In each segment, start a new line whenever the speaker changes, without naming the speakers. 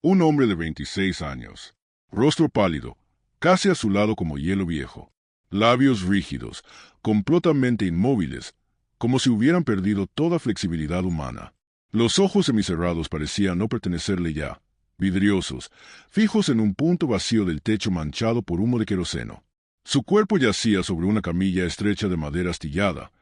Un hombre de 26 años. Rostro pálido, casi azulado como hielo viejo. Labios rígidos, completamente inmóviles, como si hubieran perdido toda flexibilidad humana. Los ojos semicerrados parecían no pertenecerle ya, vidriosos, fijos en un punto vacío del techo manchado por humo de queroseno. Su cuerpo yacía sobre una camilla estrecha de madera astillada,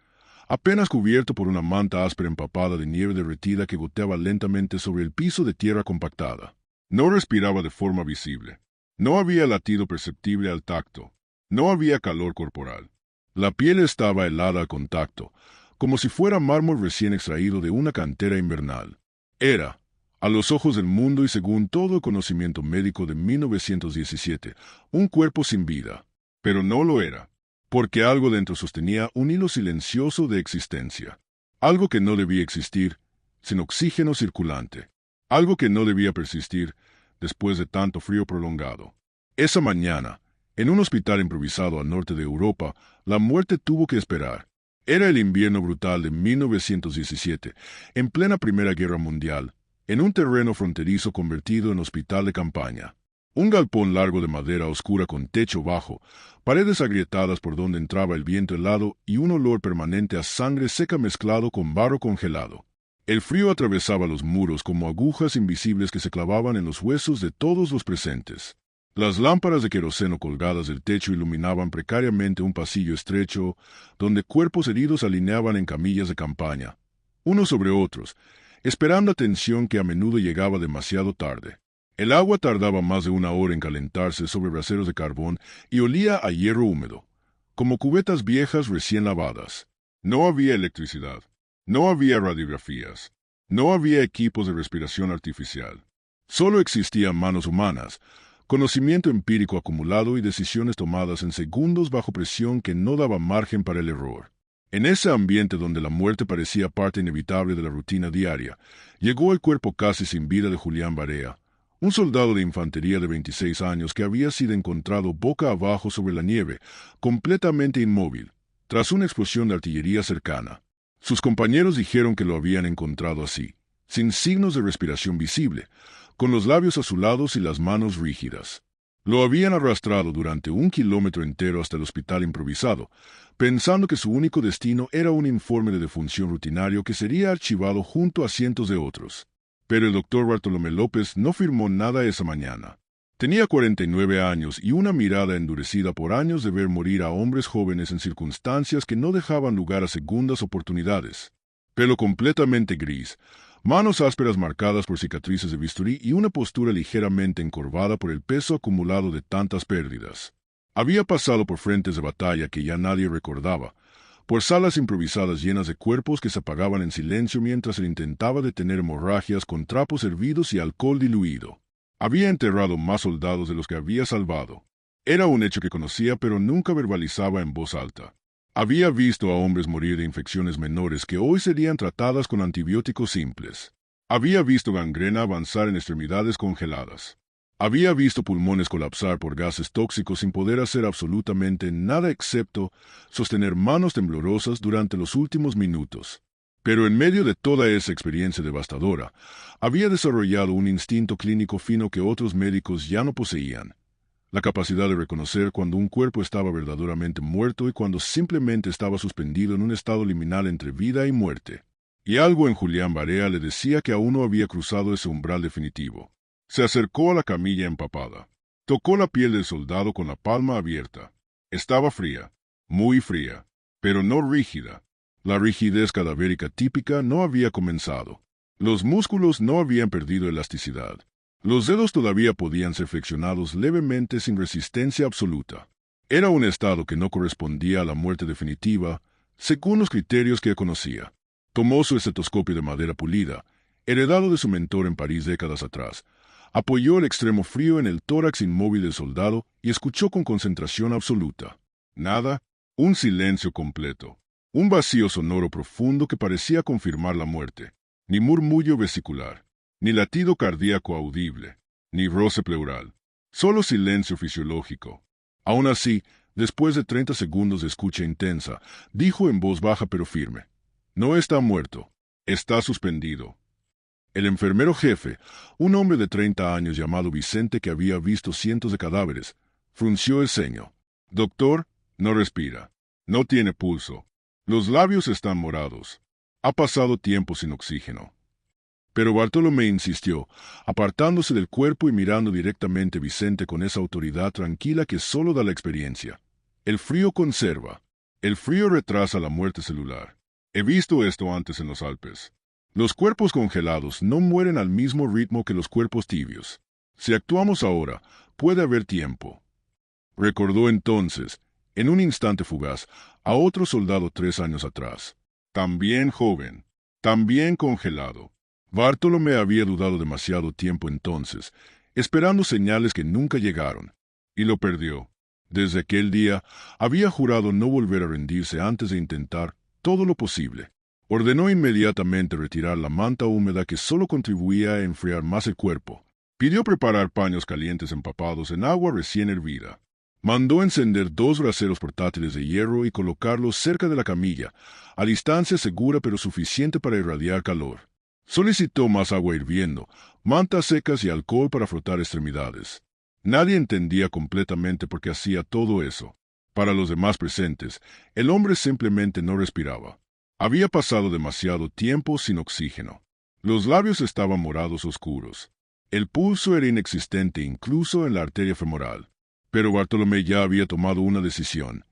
apenas cubierto por una manta áspera empapada de nieve derretida que goteaba lentamente sobre el piso de tierra compactada. No respiraba de forma visible. No había latido perceptible al tacto. No había calor corporal. La piel estaba helada al contacto, como si fuera mármol recién extraído de una cantera invernal. Era, a los ojos del mundo y según todo el conocimiento médico de 1917, un cuerpo sin vida. Pero no lo era, porque algo dentro sostenía un hilo silencioso de existencia. Algo que no debía existir, sin oxígeno circulante. Algo que no debía persistir después de tanto frío prolongado. Esa mañana, en un hospital improvisado al norte de Europa, la muerte tuvo que esperar. Era el invierno brutal de 1917, en plena Primera Guerra Mundial, en un terreno fronterizo convertido en hospital de campaña. Un galpón largo de madera oscura con techo bajo, paredes agrietadas por donde entraba el viento helado y un olor permanente a sangre seca mezclado con barro congelado. El frío atravesaba los muros como agujas invisibles que se clavaban en los huesos de todos los presentes. Las lámparas de queroseno colgadas del techo iluminaban precariamente un pasillo estrecho, donde cuerpos heridos alineaban en camillas de campaña, unos sobre otros, esperando atención que a menudo llegaba demasiado tarde. El agua tardaba más de una hora en calentarse sobre braseros de carbón y olía a hierro húmedo, como cubetas viejas recién lavadas. No había electricidad. No había radiografías. No había equipos de respiración artificial. Solo existían manos humanas, conocimiento empírico acumulado y decisiones tomadas en segundos bajo presión que no daba margen para el error. En ese ambiente donde la muerte parecía parte inevitable de la rutina diaria, llegó el cuerpo casi sin vida de Julián Barea, un soldado de infantería de 26 años que había sido encontrado boca abajo sobre la nieve, completamente inmóvil, tras una explosión de artillería cercana. Sus compañeros dijeron que lo habían encontrado así, sin signos de respiración visible, con los labios azulados y las manos rígidas. Lo habían arrastrado durante 1 kilómetro entero hasta el hospital improvisado, pensando que su único destino era un informe de defunción rutinario que sería archivado junto a cientos de otros. Pero el doctor Bartolomé López no firmó nada esa mañana. Tenía 49 años y una mirada endurecida por años de ver morir a hombres jóvenes en circunstancias que no dejaban lugar a segundas oportunidades. Pelo completamente gris, manos ásperas marcadas por cicatrices de bisturí y una postura ligeramente encorvada por el peso acumulado de tantas pérdidas. Había pasado por frentes de batalla que ya nadie recordaba, por salas improvisadas llenas de cuerpos que se apagaban en silencio mientras él intentaba detener hemorragias con trapos hervidos y alcohol diluido. Había enterrado más soldados de los que había salvado. Era un hecho que conocía pero nunca verbalizaba en voz alta. Había visto a hombres morir de infecciones menores que hoy serían tratadas con antibióticos simples. Había visto gangrena avanzar en extremidades congeladas. Había visto pulmones colapsar por gases tóxicos sin poder hacer absolutamente nada excepto sostener manos temblorosas durante los últimos minutos. Pero en medio de toda esa experiencia devastadora, había desarrollado un instinto clínico fino que otros médicos ya no poseían. La capacidad de reconocer cuando un cuerpo estaba verdaderamente muerto y cuando simplemente estaba suspendido en un estado liminal entre vida y muerte. Y algo en Julián Barea le decía que aún no había cruzado ese umbral definitivo. Se acercó a la camilla empapada. Tocó la piel del soldado con la palma abierta. Estaba fría, muy fría, pero no rígida. La rigidez cadavérica típica no había comenzado. Los músculos no habían perdido elasticidad. Los dedos todavía podían ser flexionados levemente sin resistencia absoluta. Era un estado que no correspondía a la muerte definitiva, según los criterios que conocía. Tomó su estetoscopio de madera pulida, heredado de su mentor en París décadas atrás, apoyó el extremo frío en el tórax inmóvil del soldado y escuchó con concentración absoluta. Nada, un silencio completo, un vacío sonoro profundo que parecía confirmar la muerte, ni murmullo vesicular, ni latido cardíaco audible, ni roce pleural, solo silencio fisiológico. Aún así, después de 30 segundos de escucha intensa, dijo en voz baja pero firme: «No está muerto, está suspendido». El enfermero jefe, un hombre de 30 años llamado Vicente que había visto cientos de cadáveres, frunció el ceño. Doctor, no respira. No tiene pulso. Los labios están morados. Ha pasado tiempo sin oxígeno. Pero Bartolomé insistió, apartándose del cuerpo y mirando directamente a Vicente con esa autoridad tranquila que solo da la experiencia. El frío conserva. El frío retrasa la muerte celular. He visto esto antes en los Alpes. Los cuerpos congelados no mueren al mismo ritmo que los cuerpos tibios. Si actuamos ahora, puede haber tiempo. Recordó entonces, en un instante fugaz, a otro soldado 3 años atrás. También joven, también congelado. Bartolomé había dudado demasiado tiempo entonces, esperando señales que nunca llegaron, y lo perdió. Desde aquel día, había jurado no volver a rendirse antes de intentar todo lo posible. Ordenó inmediatamente retirar la manta húmeda que solo contribuía a enfriar más el cuerpo. Pidió preparar paños calientes empapados en agua recién hervida. Mandó encender 2 braseros portátiles de hierro y colocarlos cerca de la camilla, a distancia segura pero suficiente para irradiar calor. Solicitó más agua hirviendo, mantas secas y alcohol para frotar extremidades. Nadie entendía completamente por qué hacía todo eso. Para los demás presentes, el hombre simplemente no respiraba. Había pasado demasiado tiempo sin oxígeno. Los labios estaban morados oscuros. El pulso era inexistente incluso en la arteria femoral. Pero Bartolomé ya había tomado una decisión.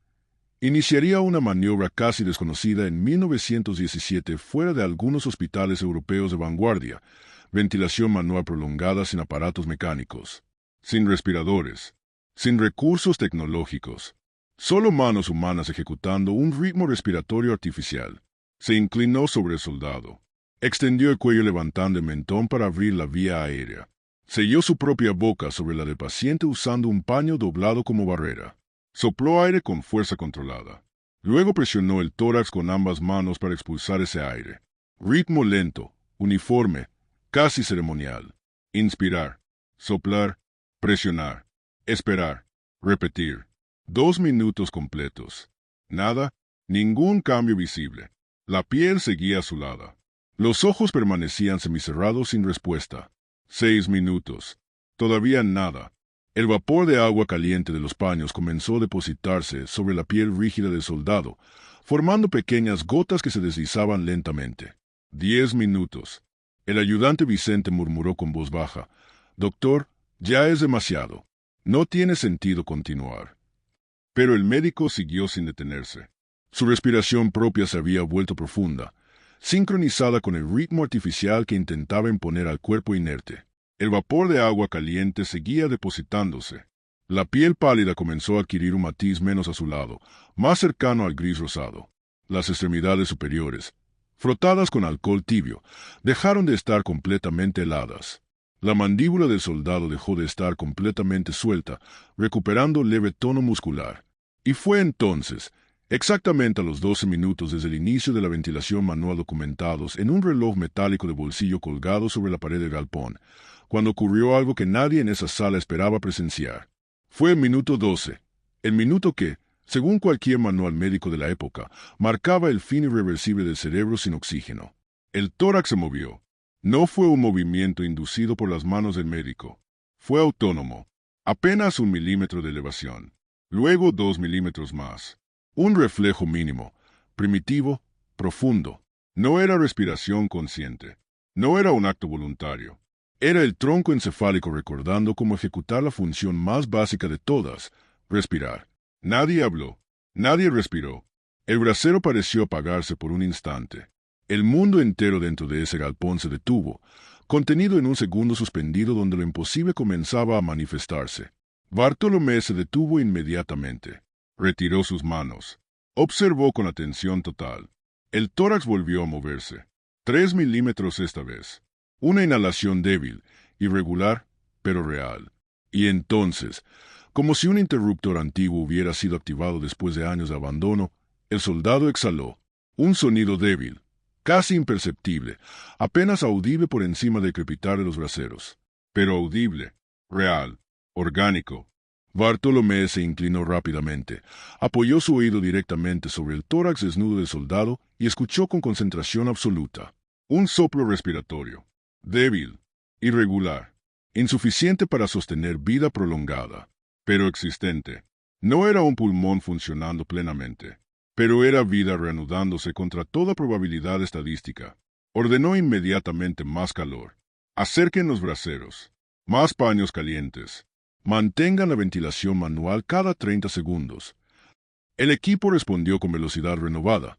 Iniciaría una maniobra casi desconocida en 1917 fuera de algunos hospitales europeos de vanguardia, ventilación manual prolongada sin aparatos mecánicos, sin respiradores, sin recursos tecnológicos, solo manos humanas ejecutando un ritmo respiratorio artificial. Se inclinó sobre el soldado. Extendió el cuello levantando el mentón para abrir la vía aérea. Selló su propia boca sobre la del paciente usando un paño doblado como barrera. Sopló aire con fuerza controlada. Luego presionó el tórax con ambas manos para expulsar ese aire. Ritmo lento, uniforme, casi ceremonial. Inspirar, soplar, presionar, esperar, repetir. 2 minutos completos. Nada, ningún cambio visible. La piel seguía azulada. Los ojos permanecían semicerrados sin respuesta. 6 minutos. Todavía nada. El vapor de agua caliente de los paños comenzó a depositarse sobre la piel rígida del soldado, formando pequeñas gotas que se deslizaban lentamente. 10 minutos. El ayudante Vicente murmuró con voz baja: «Doctor, ya es demasiado. No tiene sentido continuar». Pero el médico siguió sin detenerse. Su respiración propia se había vuelto profunda, sincronizada con el ritmo artificial que intentaba imponer al cuerpo inerte. El vapor de agua caliente seguía depositándose. La piel pálida comenzó a adquirir un matiz menos azulado, más cercano al gris rosado. Las extremidades superiores, frotadas con alcohol tibio, dejaron de estar completamente heladas. La mandíbula del soldado dejó de estar completamente suelta, recuperando leve tono muscular. Y fue entonces, exactamente a los 12 minutos desde el inicio de la ventilación manual documentados en un reloj metálico de bolsillo colgado sobre la pared del galpón, cuando ocurrió algo que nadie en esa sala esperaba presenciar. Fue el minuto 12, el minuto que, según cualquier manual médico de la época, marcaba el fin irreversible del cerebro sin oxígeno. El tórax se movió. No fue un movimiento inducido por las manos del médico. Fue autónomo. Apenas 1 milímetro de elevación. Luego 2 milímetros más. Un reflejo mínimo, primitivo, profundo. No era respiración consciente. No era un acto voluntario. Era el tronco encefálico recordando cómo ejecutar la función más básica de todas: respirar. Nadie habló. Nadie respiró. El brasero pareció apagarse por un instante. El mundo entero dentro de ese galpón se detuvo, contenido en un segundo suspendido donde lo imposible comenzaba a manifestarse. Bartolomé se detuvo inmediatamente. Retiró sus manos. Observó con atención total. El tórax volvió a moverse. 3 milímetros esta vez. Una inhalación débil, irregular, pero real. Y entonces, como si un interruptor antiguo hubiera sido activado después de años de abandono, el soldado exhaló. Un sonido débil, casi imperceptible, apenas audible por encima del crepitar de los braseros. Pero audible, real, orgánico. Bartolomé se inclinó rápidamente, apoyó su oído directamente sobre el tórax desnudo del soldado y escuchó con concentración absoluta. Un soplo respiratorio. débil, irregular, insuficiente para sostener vida prolongada, pero existente. No era un pulmón funcionando plenamente, pero era vida reanudándose contra toda probabilidad estadística. Ordenó inmediatamente más calor. Acerquen los braseros. Más paños calientes. Mantengan la ventilación manual cada 30 segundos. El equipo respondió con velocidad renovada,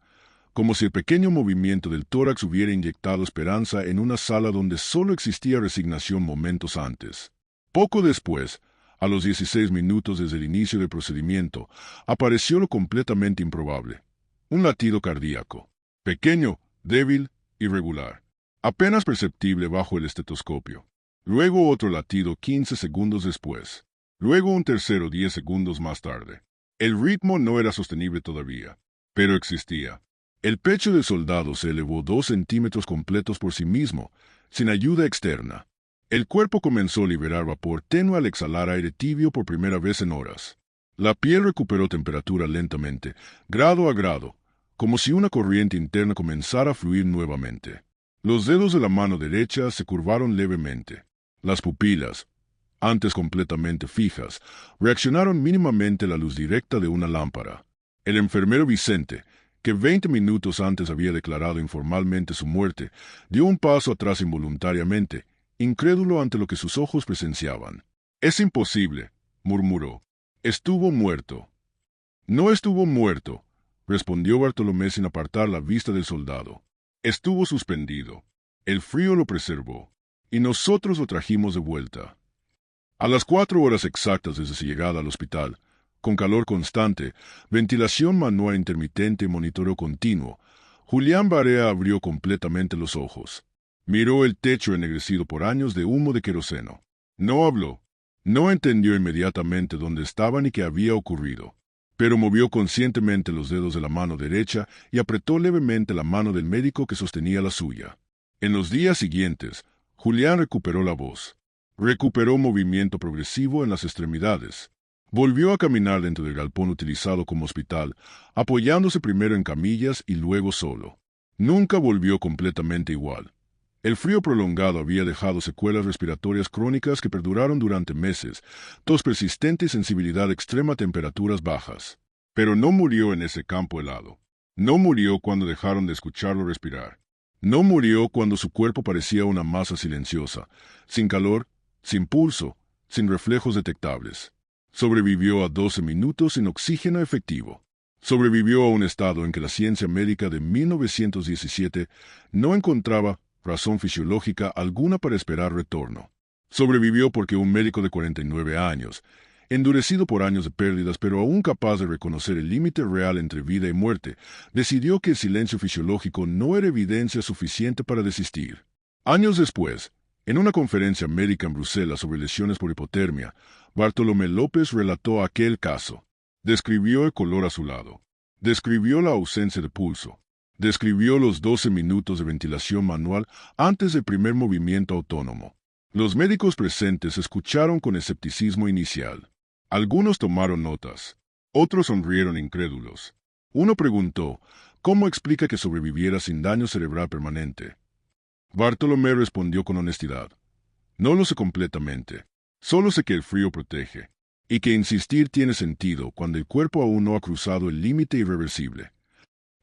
como si el pequeño movimiento del tórax hubiera inyectado esperanza en una sala donde solo existía resignación momentos antes. Poco después, a los 16 minutos desde el inicio del procedimiento, apareció lo completamente improbable. Un latido cardíaco. Pequeño, débil, irregular. Apenas perceptible bajo el estetoscopio. Luego otro latido 15 segundos después. Luego un tercero 10 segundos más tarde. El ritmo no era sostenible todavía, pero existía. El pecho del soldado se elevó 2 centímetros completos por sí mismo, sin ayuda externa. El cuerpo comenzó a liberar vapor tenue al exhalar aire tibio por primera vez en horas. La piel recuperó temperatura lentamente, grado a grado, como si una corriente interna comenzara a fluir nuevamente. Los dedos de la mano derecha se curvaron levemente. Las pupilas, antes completamente fijas, reaccionaron mínimamente a la luz directa de una lámpara. El enfermero Vicente, que 20 minutos antes había declarado informalmente su muerte, dio un paso atrás involuntariamente, incrédulo ante lo que sus ojos presenciaban. «Es imposible», murmuró. «Estuvo muerto». «No estuvo muerto», respondió Bartolomé sin apartar la vista del soldado. «Estuvo suspendido. El frío lo preservó. Y nosotros lo trajimos de vuelta». A las 4 horas exactas desde su llegada al hospital, con calor constante, ventilación manual intermitente y monitoreo continuo, Julián Barea abrió completamente los ojos. Miró el techo ennegrecido por años de humo de queroseno. No habló. No entendió inmediatamente dónde estaba ni qué había ocurrido. Pero movió conscientemente los dedos de la mano derecha y apretó levemente la mano del médico que sostenía la suya. En los días siguientes, Julián recuperó la voz. Recuperó movimiento progresivo en las extremidades. Volvió a caminar dentro del galpón utilizado como hospital, apoyándose primero en camillas y luego solo. Nunca volvió completamente igual. El frío prolongado había dejado secuelas respiratorias crónicas que perduraron durante meses, tos persistente y sensibilidad extrema a temperaturas bajas. Pero no murió en ese campo helado. No murió cuando dejaron de escucharlo respirar. No murió cuando su cuerpo parecía una masa silenciosa, sin calor, sin pulso, sin reflejos detectables. Sobrevivió a 12 minutos sin oxígeno efectivo. Sobrevivió a un estado en que la ciencia médica de 1917 no encontraba razón fisiológica alguna para esperar retorno. Sobrevivió porque un médico de 49 años, endurecido por años de pérdidas pero aún capaz de reconocer el límite real entre vida y muerte, decidió que el silencio fisiológico no era evidencia suficiente para desistir. Años después, en una conferencia médica en Bruselas sobre lesiones por hipotermia, Bartolomé López relató aquel caso. Describió el color azulado. Describió la ausencia de pulso. Describió los 12 minutos de ventilación manual antes del primer movimiento autónomo. Los médicos presentes escucharon con escepticismo inicial. Algunos tomaron notas. Otros sonrieron incrédulos. Uno preguntó, ¿cómo explica que sobreviviera sin daño cerebral permanente? Bartolomé respondió con honestidad. No lo sé completamente. Solo sé que el frío protege, y que insistir tiene sentido cuando el cuerpo aún no ha cruzado el límite irreversible.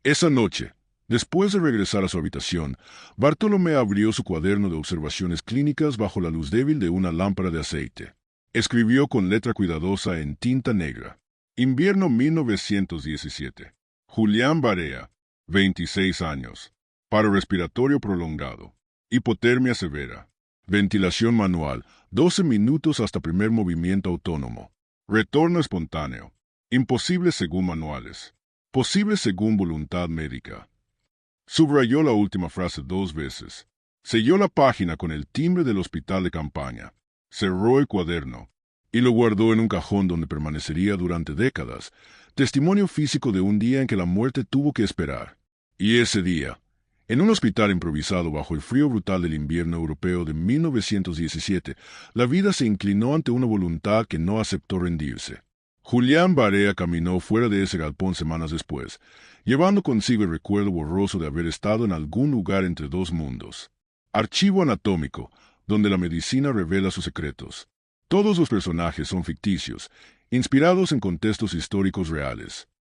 Esa noche, después de regresar a su habitación, Bartolomé abrió su cuaderno de observaciones clínicas bajo la luz débil de una lámpara de aceite. Escribió con letra cuidadosa en tinta negra. Invierno 1917. Julián Barea, 26 años. Paro respiratorio prolongado. Hipotermia severa. Ventilación manual, 12 minutos hasta primer movimiento autónomo. Retorno espontáneo. Imposible según manuales. Posible según voluntad médica. Subrayó la última frase 2 veces. Selló la página con el timbre del hospital de campaña. Cerró el cuaderno y lo guardó en un cajón donde permanecería durante décadas, testimonio físico de un día en que la muerte tuvo que esperar. Y ese día, en un hospital improvisado bajo el frío brutal del invierno europeo de 1917, la vida se inclinó ante una voluntad que no aceptó rendirse. Julián Barea caminó fuera de ese galpón semanas después, llevando consigo el recuerdo borroso de haber estado en algún lugar entre dos mundos. Archivo anatómico, donde la medicina revela sus secretos. Todos los personajes son ficticios, inspirados en contextos históricos reales.